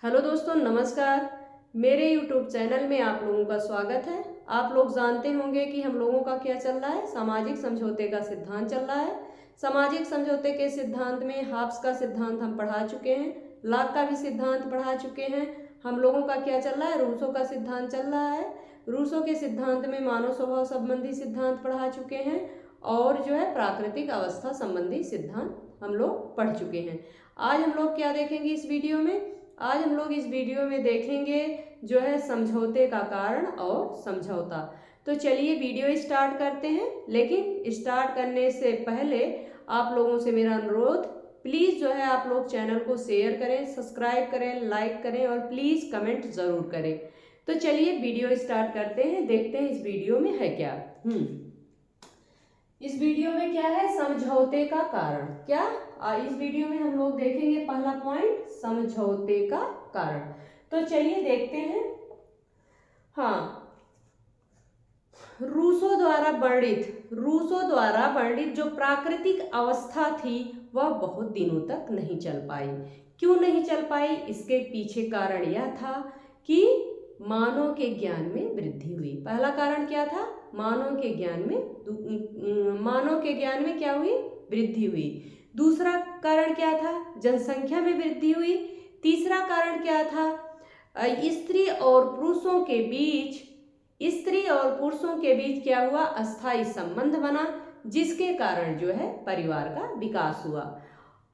Hello दोस्तों, नमस्कार। मेरे YouTube चैनल में आप लोगों का स्वागत है। आप लोग जानते होंगे कि हम लोगों का क्या चल रहा है, सामाजिक समझौते का सिद्धांत चल रहा है। सामाजिक समझौते के सिद्धांत में हाब्स का सिद्धांत हम पढ़ा चुके हैं, लॉक का भी सिद्धांत पढ़ा चुके हैं। हम लोगों का क्या चल रहा है, रूसो का सिद्धांत चल रहा है। रूसो के सिद्धांत में मानव स्वभाव संबंधी सिद्धांत पढ़ा चुके हैं और जो है प्राकृतिक अवस्था संबंधी सिद्धांत हम लोग पढ़ चुके हैं। आज हम लोग क्या देखेंगे इस वीडियो में, आज हम लोग इस वीडियो में देखेंगे जो है समझौते का कारण और समझौता। तो चलिए वीडियो स्टार्ट करते हैं, लेकिन स्टार्ट करने से पहले आप लोगों से मेरा अनुरोध, प्लीज़ जो है आप लोग चैनल को शेयर करें, सब्सक्राइब करें, लाइक करें और प्लीज़ कमेंट ज़रूर करें। तो चलिए वीडियो स्टार्ट करते हैं, देखते हैं इस वीडियो में है क्या। इस वीडियो में क्या है, समझौते का कारण। क्या इस वीडियो में हम लोग देखेंगे पहला पॉइंट, समझौते का कारण। तो चलिए देखते हैं। हाँ, रूसो द्वारा वर्णित जो प्राकृतिक अवस्था थी वह बहुत दिनों तक नहीं चल पाई। क्यों नहीं चल पाई? इसके पीछे कारण यह था कि मानव के ज्ञान में वृद्धि हुई। पहला कारण क्या था? मानव के ज्ञान में क्या हुई? वृद्धि हुई। दूसरा कारण क्या था? जनसंख्या में वृद्धि हुई। तीसरा कारण क्या था? स्त्री और पुरुषों के बीच क्या हुआ? अस्थायी संबंध बना, जिसके कारण जो है परिवार का विकास हुआ।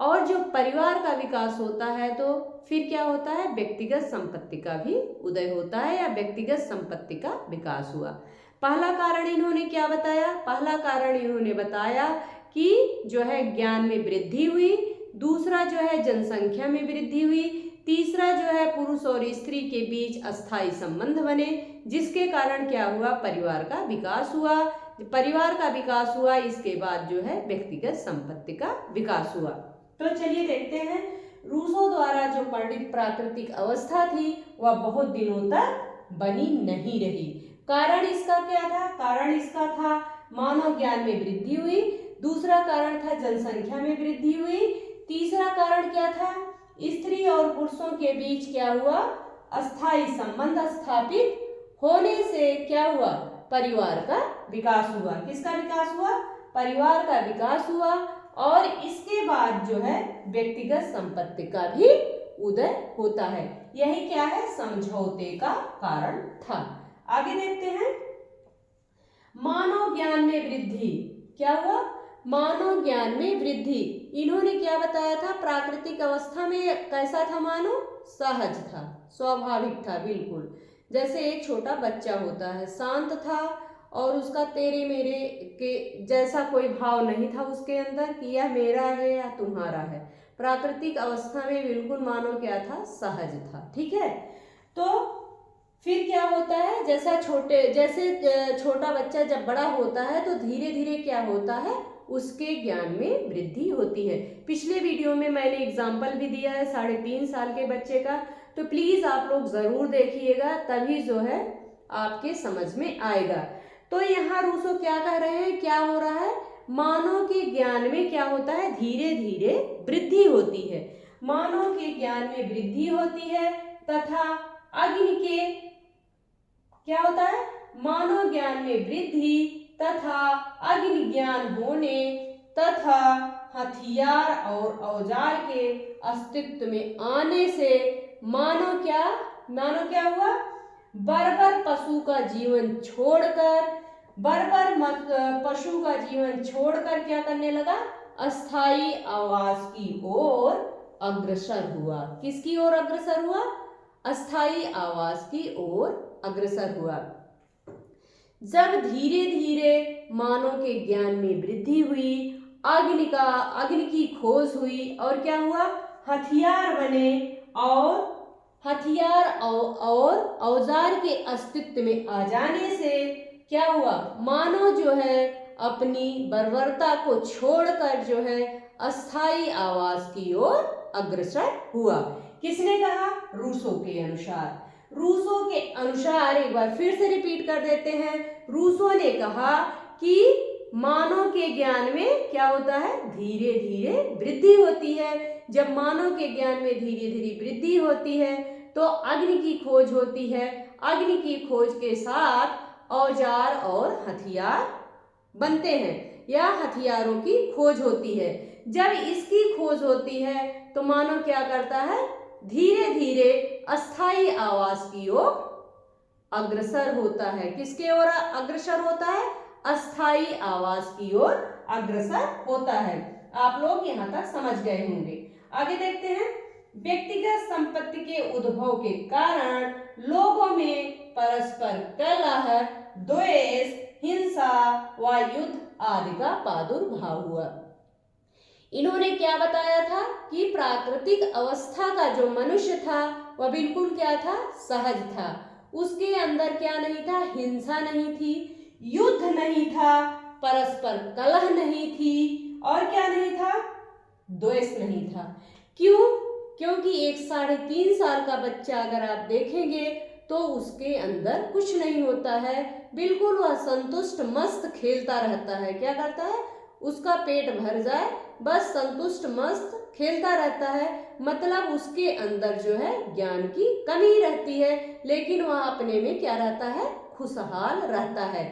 और जो परिवार का विकास होता है तो फिर क्या होता है? व्यक्तिगत संपत्ति का भी उदय होता है या व्यक्तिगत संपत्ति का विकास हुआ। पहला कारण इन्होंने क्या बताया? पहला कारण इन्होंने बताया कि जो है ज्ञान में वृद्धि हुई। दूसरा जो है जनसंख्या में वृद्धि हुई। तीसरा जो है पुरुष और स्त्री के बीच अस्थायी संबंध बने, जिसके कारण क्या हुआ? परिवार का विकास हुआ। परिवार का विकास हुआ, इसके बाद जो है व्यक्तिगत संपत्ति का विकास हुआ। तो चलिए देखते हैं, रूसो द्वारा जो वर्णित प्राकृतिक अवस्था थी वह बहुत दिनों तक बनी नहीं रही। कारण इसका क्या था? कारण इसका था मानव ज्ञान में वृद्धि हुई। दूसरा कारण था जनसंख्या में वृद्धि हुई। तीसरा कारण क्या था? स्त्री और पुरुषों के बीच क्या हुआ? अस्थायी संबंध स्थापित होने से क्या हुआ? परिवार का विकास हुआ। किसका विकास हुआ? परिवार का विकास हुआ। और इसके बाद जो है व्यक्तिगत संपत्ति का भी उदय होता है। यही क्या है? समझौते का कारण था। आगे देखते हैं, मानव ज्ञान में वृद्धि। क्या हुआ? मानव ज्ञान में वृद्धि। इन्होंने क्या बताया था? प्राकृतिक अवस्था में कैसा था मानव? सहज था, स्वाभाविक था, बिल्कुल जैसे एक छोटा बच्चा होता है, शांत था और उसका तेरे मेरे के जैसा कोई भाव नहीं था उसके अंदर कि यह मेरा है या तुम्हारा है। प्राकृतिक अवस्था में बिल्कुल मानव क्या था? सहज था। ठीक है, तो फिर क्या होता है? जैसे छोटा बच्चा जब बड़ा होता है तो धीरे धीरे क्या होता है? उसके ज्ञान में वृद्धि होती है। पिछले वीडियो में मैंने एग्जाम्पल भी दिया है 3.5 साल के बच्चे का, तो प्लीज आप लोग जरूर देखिएगा, तभी जो है आपके समझ में आएगा। तो यहाँ रूसो क्या कह रहे हैं? क्या हो रहा है? मानव के ज्ञान में क्या होता है? धीरे धीरे वृद्धि होती है। मानव के ज्ञान में वृद्धि होती है तथा अग्नि के क्या होता है? मानव ज्ञान में वृद्धि तथा अग्नि ज्ञान होने तथा हथियार और औजार के अस्तित्व में आने से मानव क्या हुआ? बर्बर पशु का जीवन छोड़कर क्या करने लगा? अस्थायी आवास की ओर अग्रसर हुआ। किसकी ओर अग्रसर हुआ? अस्थायी आवास की ओर अग्रसर हुआ। जब धीरे धीरे मानव के ज्ञान में वृद्धि हुई, अग्नि की खोज हुई और क्या हुआ? हथियार बने और औजार के अस्तित्व में आ जाने से क्या हुआ? मानव जो है अपनी बर्बरता को छोड़कर जो है अस्थायी आवास की ओर अग्रसर हुआ। किसने कहा? रूसो के अनुसार। रूसो के अनुसार, एक बार फिर से रिपीट कर देते हैं, रूसो ने कहा कि मानव के ज्ञान में क्या होता है? धीरे धीरे वृद्धि होती है। जब मानव के ज्ञान में धीरे धीरे वृद्धि होती है तो अग्नि की खोज होती है। अग्नि की खोज के साथ औजार और हथियार बनते हैं या हथियारों की खोज होती है। जब इसकी खोज होती है तो मानव क्या करता है, धीरे धीरे अस्थाई आवास की ओर अग्रसर होता है। किसके ओर अग्रसर होता है? अस्थाई आवास की ओर अग्रसर होता है। आप लोग यहाँ तक समझ गए होंगे। आगे देखते हैं। व्यक्तिगत संपत्ति के उद्भव के कारण लोगों में परस्पर कलह, द्वेष, हिंसा व युद्ध आदि का प्रादुर्भाव हुआ। इन्होंने क्या बताया था कि प्राकृतिक अवस्था का जो मनुष्य था वह बिल्कुल क्या था, सहज था। उसके अंदर क्या नहीं था, हिंसा नहीं थी, युद्ध नहीं था, परस्पर कलह नहीं थी और क्या नहीं था, द्वेष नहीं था। क्यों? क्योंकि एक 3.5 साल का बच्चा अगर आप देखेंगे तो उसके अंदर कुछ नहीं होता है, बिल्कुल वह संतुष्ट मस्त खेलता रहता है। क्या करता है? उसका पेट भर जाए बस संतुष्ट मस्त खेलता रहता है। मतलब उसके अंदर जो है ज्ञान की कमी रहती है, लेकिन वह अपने में क्या रहता है, खुशहाल रहता है।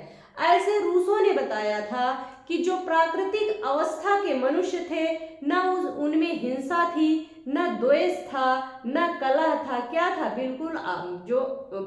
ऐसे रूसो ने बताया था कि जो प्राकृतिक अवस्था के मनुष्य थे न उनमें हिंसा थी, न द्वेष था, न कलह था। क्या था? बिल्कुल जो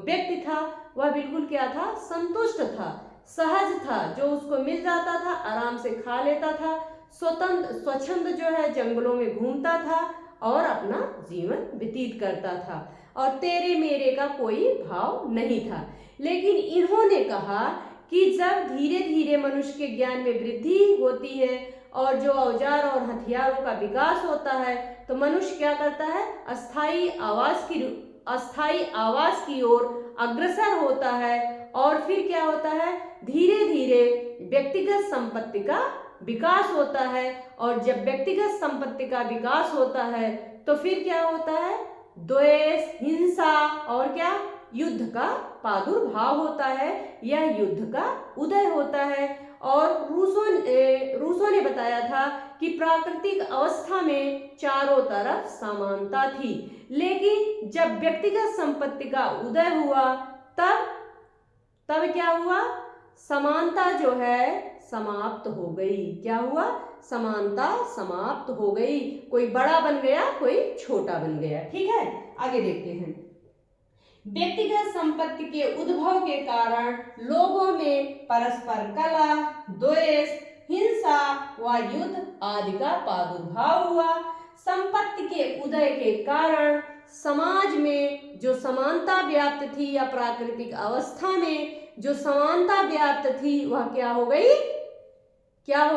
व्यक्ति था वह बिल्कुल क्या था, संतुष्ट था, सहज था। जो उसको मिल जाता था आराम से खा लेता था, स्वच्छंद जो है जंगलों में घूमता था और अपना जीवन व्यतीत करता था और तेरे मेरे का कोई भाव नहीं था। लेकिन इन्होंने कहा कि जब धीरे धीरे मनुष्य के ज्ञान में वृद्धि होती है और जो औजार और हथियारों का विकास होता है तो मनुष्य क्या करता है, अस्थाई आवास की ओर अग्रसर होता है। और फिर क्या होता है, धीरे धीरे व्यक्तिगत संपत्ति का विकास होता है। और जब व्यक्तिगत संपत्ति का विकास होता है तो फिर क्या होता है, द्वेष, हिंसा और क्या, युद्ध का प्रादुर्भाव होता है या युद्ध का उदय होता है। और रूसो ने बताया था कि प्राकृतिक अवस्था में चारों तरफ समानता थी, लेकिन जब व्यक्तिगत संपत्ति का उदय हुआ तब क्या हुआ, समानता जो है समाप्त हो गई। क्या हुआ, समानता समाप्त हो गई। कोई बड़ा बन गया, कोई छोटा बन गया। ठीक है, आगे देखते हैं। व्यक्तिगत संपत्ति के उद्भव के कारण लोगों में परस्पर कलह, द्वेष, हिंसा व युद्ध आदि का प्रादुर्भाव हुआ। संपत्ति के उदय के कारण समाज में जो समानता व्याप्त थी या प्राकृतिक अवस्था में जो समानता व्याप्त थी वह क्या हो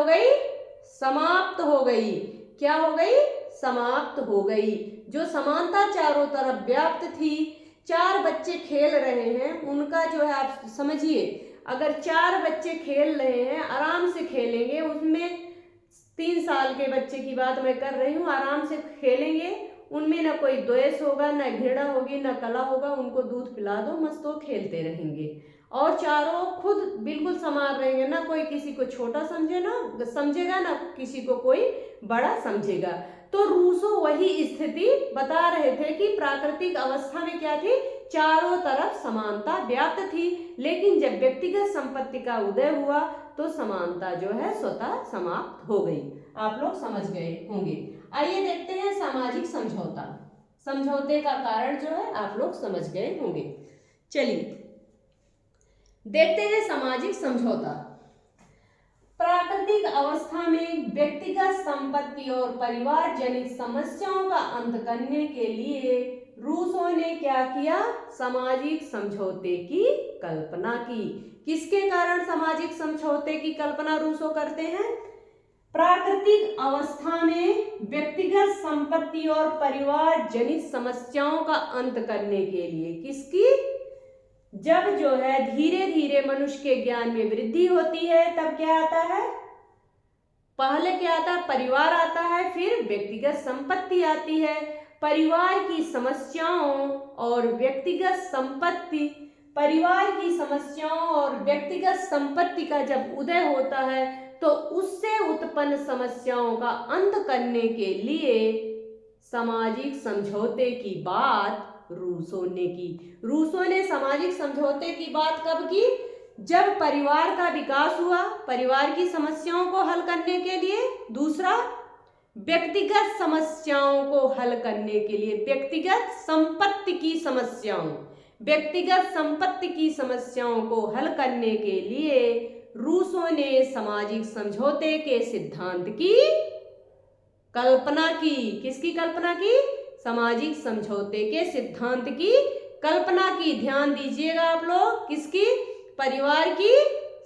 गई, समाप्त हो गई। क्या हो गई, समाप्त हो गई। जो समानता चारों तरफ व्याप्त थी, 4 बच्चे खेल रहे हैं, उनका जो है आप समझिए, अगर 4 बच्चे खेल रहे हैं, आराम से खेलेंगे, उसमें 3 साल के बच्चे की बात मैं कर रही हूँ, आराम से खेलेंगे, उनमें न कोई द्वेष होगा, न घृणा होगी, न कला होगा, उनको दूध पिला दो, मस्त वो खेलते रहेंगे और चारों खुद बिल्कुल संभाल रहेंगे, ना कोई किसी को छोटा समझेगा, ना किसी को कोई बड़ा समझेगा। तो रूसो वही स्थिति बता रहे थे कि प्राकृतिक अवस्था में क्या थी, चारों तरफ समानता व्याप्त थी, लेकिन जब व्यक्तिगत संपत्ति का उदय हुआ तो समानता जो है स्वतः समाप्त हो गई। आप लोग समझ गए होंगे। आइए देखते हैं सामाजिक समझौता। समझौते का कारण जो है आप लोग समझ गए होंगे। चलिए देखते हैं सामाजिक समझौता। प्राकृतिक अवस्था में व्यक्तिगत संपत्ति और परिवार जनित समस्याओं का अंत करने के लिए रूसो ने क्या किया, सामाजिक समझौते की कल्पना की। किसके कारण सामाजिक समझौते की कल्पना रूसो करते हैं, प्राकृतिक अवस्था में व्यक्तिगत संपत्ति और परिवार जनित समस्याओं का अंत करने के लिए। किसकी, जब जो है धीरे धीरे मनुष्य के ज्ञान में वृद्धि होती है तब क्या आता है, पहले क्या आता है, परिवार आता है, फिर व्यक्तिगत संपत्ति आती है। परिवार की समस्याओं और व्यक्तिगत संपत्ति का जब उदय होता है तो उससे उत्पन्न समस्याओं का अंत करने के लिए सामाजिक समझौते की बात रूसो ने की। रूसो ने सामाजिक समझौते की बात कब की? जब परिवार का विकास हुआ, परिवार की समस्याओं को हल करने के लिए, दूसरा व्यक्तिगत समस्याओं को हल करने के लिए, व्यक्तिगत संपत्ति की समस्याओं को हल करने के लिए रूसो ने सामाजिक समझौते के सिद्धांत की कल्पना की। किसकी कल्पना की? सामाजिक समझौते के सिद्धांत की कल्पना की। ध्यान दीजिएगा आप लोग, किसकी? परिवार की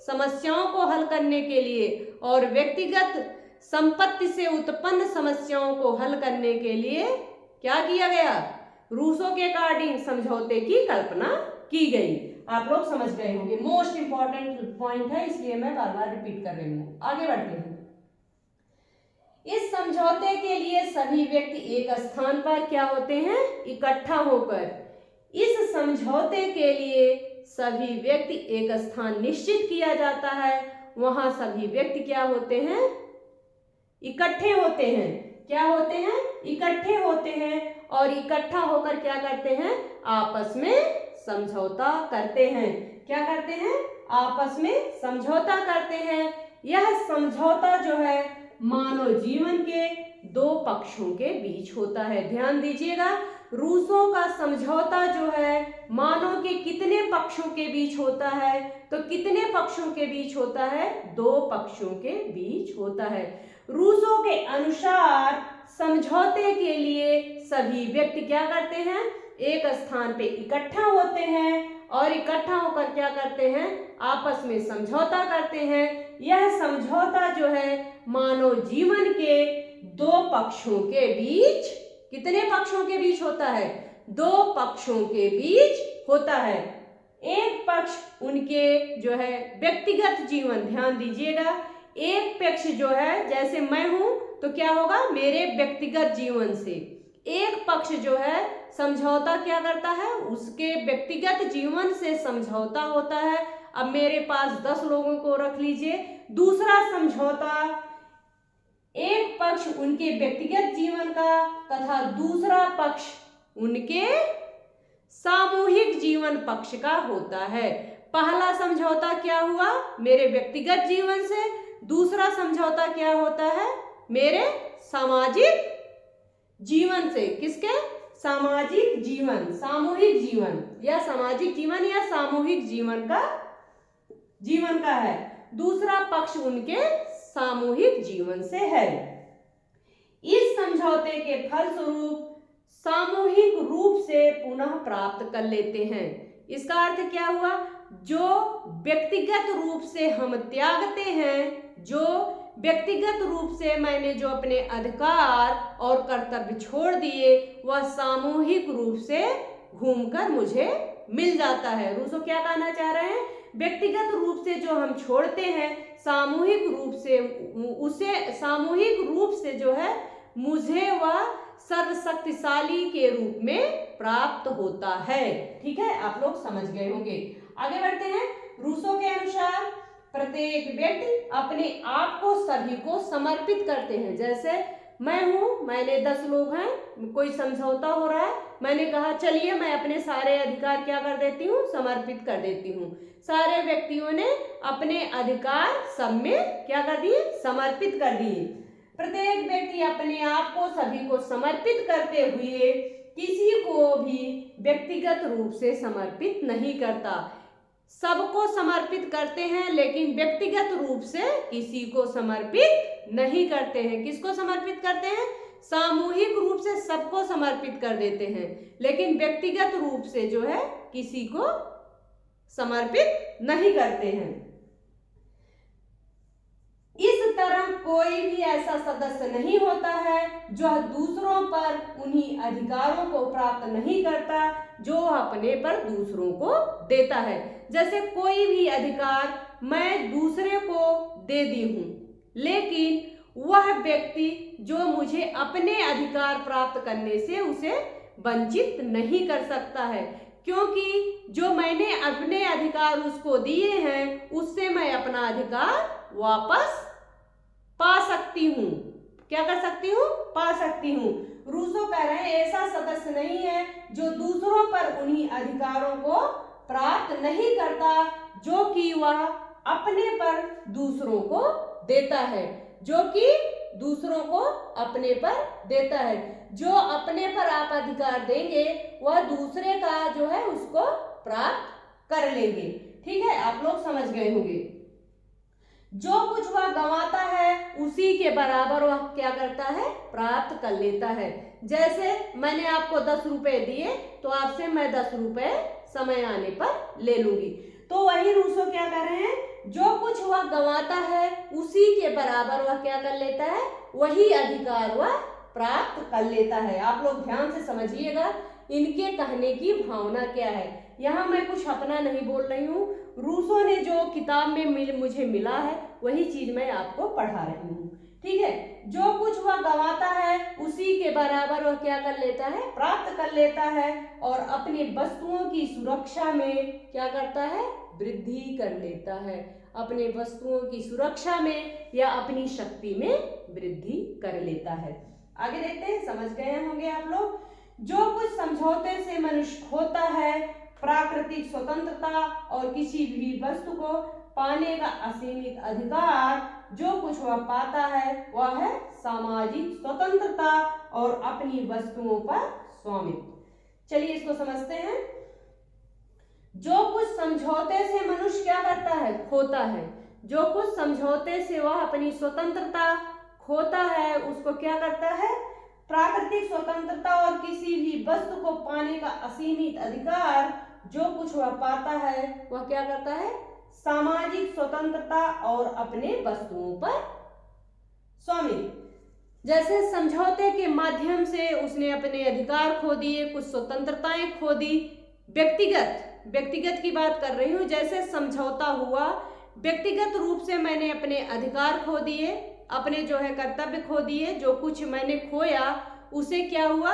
समस्याओं को हल करने के लिए और व्यक्तिगत संपत्ति से उत्पन्न समस्याओं को हल करने के लिए क्या किया गया? रूसो के अकॉर्डिंग समझौते की कल्पना की गई। आप लोग समझ गए होंगे, मोस्ट इंपॉर्टेंट पॉइंट है, इसलिए मैं बार बार रिपीट कर रही हूं। आगे बढ़ते हैं। इस समझौते के लिए सभी व्यक्ति एक स्थान पर क्या होते हैं? इकट्ठा होकर। इस समझौते के लिए सभी व्यक्ति एक स्थान निश्चित किया जाता है, वहां सभी व्यक्ति क्या होते हैं? इकट्ठे होते हैं। क्या होते हैं? इकट्ठे होते हैं और इकट्ठा होकर क्या करते हैं? आपस में समझौता करते हैं। क्या करते हैं? आपस में समझौता करते हैं। यह समझौता जो है मानव जीवन के दो पक्षों के बीच होता है। ध्यान दीजिएगा, रूसो का समझौता जो है मानव के कितने पक्षों के बीच होता है? तो कितने पक्षों के बीच होता है? दो पक्षों के बीच होता है। रूसो के अनुसार समझौते के लिए सभी व्यक्ति क्या करते हैं? एक स्थान पे इकट्ठा होते हैं और इकट्ठा होकर क्या करते हैं? आपस में समझौता करते हैं। यह समझौता जो है मानव जीवन के दो पक्षों के बीच, कितने पक्षों के बीच होता है? दो पक्षों के बीच होता है। एक पक्ष उनके जो है व्यक्तिगत जीवन, ध्यान दीजिएगा, एक पक्ष जो है जैसे मैं हूं तो क्या होगा? मेरे व्यक्तिगत जीवन से। एक पक्ष जो है समझौता क्या करता है? उसके व्यक्तिगत जीवन से समझौता होता है। अब मेरे पास 10 लोगों को रख लीजिए। दूसरा समझौता एक पक्ष उनके व्यक्तिगत जीवन का तथा दूसरा पक्ष उनके सामूहिक जीवन पक्ष का होता है। पहला समझौता क्या हुआ? मेरे व्यक्तिगत जीवन से। दूसरा समझौता क्या होता है? मेरे सामाजिक जीवन से। किसके? सामाजिक जीवन, सामूहिक जीवन, या सामाजिक जीवन या सामूहिक जीवन का है। दूसरा पक्ष उनके सामूहिक जीवन से है। इस समझौते के फलस्वरूप सामूहिक रूप से पुनः प्राप्त कर लेते हैं। इसका अर्थ क्या हुआ? जो व्यक्तिगत रूप से हम त्यागते हैं, जो व्यक्तिगत रूप से मैंने जो अपने अधिकार और कर्तव्य छोड़ दिए, वह सामूहिक रूप से घूमकर मुझे मिल जाता है। रूसो क्या कहना चाह रहे हैं? व्यक्तिगत रूप से जो हम छोड़ते हैं, सामूहिक रूप से उसे सामूहिक रूप से जो है मुझे वह सर्वशक्तिशाली के रूप में प्राप्त होता है। ठीक है, आप लोग समझ गए होंगे। आगे बढ़ते हैं। रूसो के अनुसार प्रत्येक व्यक्ति अपने आप को सभी को समर्पित करते हैं। जैसे मैं हूं, मैंने 10 लोग हैं, कोई समझौता हो रहा है, मैंने कहा चलिए मैं अपने सारे अधिकार क्या कर देती हूँ? समर्पित कर देती हूँ। सारे व्यक्तियों ने अपने अधिकार सब में क्या कर दिए? समर्पित कर दिए। प्रत्येक व्यक्ति अपने आप को सभी को समर्पित करते हुए किसी को भी व्यक्तिगत रूप से समर्पित नहीं करता। सबको समर्पित करते हैं लेकिन व्यक्तिगत रूप से किसी को समर्पित नहीं करते हैं। किसको समर्पित करते हैं? सामूहिक रूप से सबको समर्पित कर देते हैं, लेकिन व्यक्तिगत रूप से जो है किसी को समर्पित नहीं करते हैं। इस तरह कोई भी ऐसा सदस्य नहीं होता है जो दूसरों पर उन्हीं अधिकारों को प्राप्त नहीं करता जो अपने पर दूसरों को देता है। जैसे कोई भी अधिकार मैं दूसरे को दे दी हूं, लेकिन वह व्यक्ति जो मुझे अपने अधिकार प्राप्त करने से उसे वंचित नहीं कर सकता है, क्योंकि जो मैंने अपने अधिकार उसको दिए हैं उससे मैं अपना अधिकार वापस पा सकती हूँ। क्या कर सकती हूँ, पा सकती हूँ। रूसो कह रहे हैं ऐसा सदस्य नहीं है जो दूसरों पर उन्हीं अधिकारों को प्राप्त नहीं करता जो कि वह अपने पर दूसरों को देता है, जो कि दूसरों को अपने पर देता है। जो अपने पर आप अधिकार देंगे वह दूसरे का जो है उसको प्राप्त कर लेंगे। ठीक है, आप लोग समझ गए होंगे। जो कुछ वह गंवाता है उसी के बराबर वह क्या करता है, प्राप्त कर लेता है। जैसे मैंने आपको 10 रुपए दिए तो आपसे मैं 10 रुपए समय आने पर ले लूंगी। तो वही रूसो क्या कर रहे हैं, जो कुछ वह गंवाता है उसी के बराबर वह क्या कर लेता है, वही अधिकार वह प्राप्त कर लेता है। आप लोग ध्यान से समझिएगा इनके कहने की भावना क्या है। यहाँ मैं कुछ अपना नहीं बोल रही हूँ, रूसो ने जो किताब में मुझे मिला है वही चीज मैं आपको पढ़ा रही हूँ। ठीक है, जो कुछ वह गंवाता है उसी के बराबर वह क्या कर लेता है, प्राप्त कर लेता है और अपनी वस्तुओं की सुरक्षा में क्या करता है, वृद्धि कर लेता है। अपने वस्तुओं की सुरक्षा में या अपनी शक्ति में वृद्धि कर लेता है। आगे देखते हैं, समझ गए होंगे आप लोग। जो कुछ समझौते से मनुष्य खोता है, प्राकृतिक स्वतंत्रता और किसी भी वस्तु को पाने का असीमित अधिकार, जो कुछ वह पाता है वह है सामाजिक स्वतंत्रता और अपनी वस्तुओं पर स्वामित्व। चलिए इसको समझते हैं। जो कुछ समझौते से मनुष्य क्या करता है, खोता है। जो कुछ समझौते से वह अपनी स्वतंत्रता खोता है उसको क्या करता है, प्राकृतिक स्वतंत्रता और किसी भी वस्तु को पाने का असीमित अधिकार, जो कुछ वह पाता है वह क्या करता है, सामाजिक स्वतंत्रता और अपने वस्तुओं पर स्वामित्व। जैसे समझौते के माध्यम से उसने अपने अधिकार खो दिए, कुछ स्वतंत्रताएं खो दी। व्यक्तिगत की बात कर रही हूँ। जैसे समझौता हुआ, व्यक्तिगत रूप से मैंने अपने अधिकार खो दिए, अपने जो है कर्तव्य खो दिए। जो कुछ मैंने खोया उसे क्या हुआ,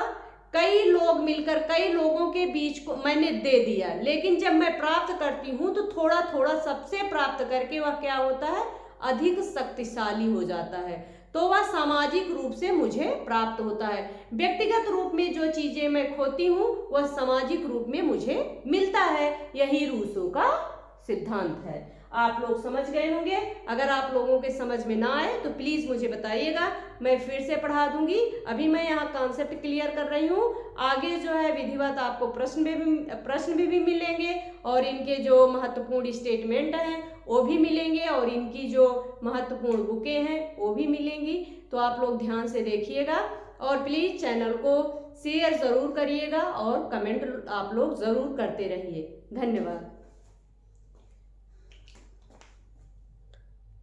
कई लोग मिलकर कई लोगों के बीच को मैंने दे दिया। लेकिन जब मैं प्राप्त करती हूँ तो थोड़ा थोड़ा सबसे प्राप्त करके वह क्या होता है, अधिक शक्तिशाली हो जाता है। तो वह सामाजिक रूप से मुझे प्राप्त होता है। व्यक्तिगत रूप में जो चीजें मैं खोती हूँ वह सामाजिक रूप में मुझे मिलता है। यही रूसो का सिद्धांत है। आप लोग समझ गए होंगे। अगर आप लोगों के समझ में ना आए तो प्लीज मुझे बताइएगा, मैं फिर से पढ़ा दूंगी। अभी मैं यहाँ कॉन्सेप्ट क्लियर कर रही हूँ। आगे जो है विधिवत आपको प्रश्न भी मिलेंगे और इनके जो महत्वपूर्ण स्टेटमेंट हैं वो भी मिलेंगे और इनकी जो महत्वपूर्ण बुकें हैं वो भी मिलेंगी। तो आप लोग ध्यान से देखिएगा और प्लीज चैनल को शेयर जरूर करिएगा और कमेंट आप लोग जरूर करते रहिए। धन्यवाद।